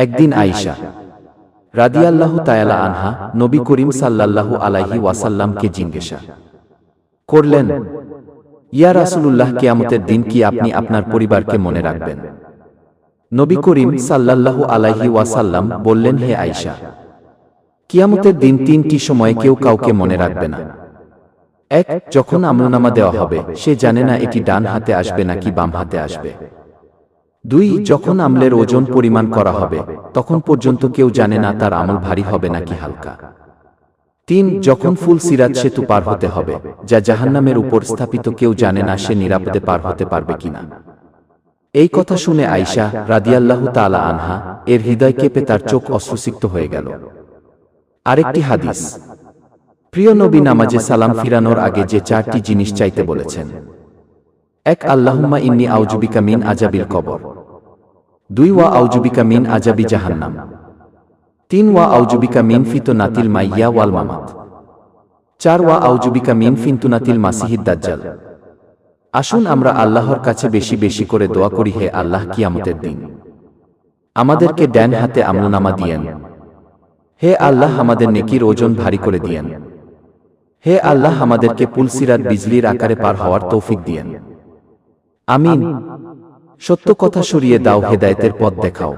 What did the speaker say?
একদিন আয়েশা রাদিয়াল্লাহু তাআলা আনহা নবী করিম সাল্লাল্লাহু আলাইহি ওয়াসাল্লামকে জিজ্ঞাসা করলেন, ইয়া রাসূলুল্লাহ, কিয়ামতের দিন কি আপনি আপনার পরিবারকে মনে রাখবেন? নবী করিম সাল্লাল্লাহু আলাইহি ওয়াসাল্লাম বললেন, হে আয়েশা, কিয়ামতের দিন তিনটি সময়ে কেউ কাউকে মনে রাখবে না। এক, যখন আমলনামা দেওয়া হবে, সে জানে না এটি ডান হাতে আসবে নাকি বাম হাতে আসবে। দুই, যখন আমলের ওজন পরিমাণ করা হবে, তখন পর্যন্ত কেউ জানে না তার আমল ভারী হবে নাকি হালকা। তিন, যখন ফুল সিরাত সেতু পার হতে হবে, যা জাহান্নামের উপর স্থাপিত, কেউ জানে না সে নিরাপদে পার হতে পারবে কিনা। এই কথা শুনে আয়েশা রাদিয়াল্লাহু তাআলা আনহা এর হৃদয় কেঁপে তার চোখ অশ্রুসিক্ত হয়ে গেল। আরেকটি হাদিস, প্রিয় নবী নামাজে সালাম ফিরানোর আগে যে চারটি জিনিস চাইতে বলেছেন: এক, আল্লাহুম্মা ইন্নী আউযুবিকা মিন আযাবিল কবর। দুই, ওয়া আউযুবিকা মিন আযাবি জাহান্নাম। তিন, ওয়া আউযুবিকা মিন ফিতনাতিল মাইয়্যা ওয়াল মামাত। চার, ওয়া আউযুবিকা মিন ফিতনাতিল মাসিহিদ দাজ্জাল। আসুন আমরা আল্লাহর কাছে বেশি বেশি করে দোয়া করি, হে আল্লাহ, কিয়ামতের দিন আমাদেরকে ডান হাতে আমলনামা দিয়েন। হে আল্লাহ, আমাদের নেকির ওজন ভারী করে দিয়েন। হে আল্লাহ, আমাদেরকে পুলসিরাত বিজলির আকারে পার হওয়ার তৌফিক দিয়েন। আমিন। সত্য কথা সরিয়ে দাও, হেদায়েতের পথ দেখাও।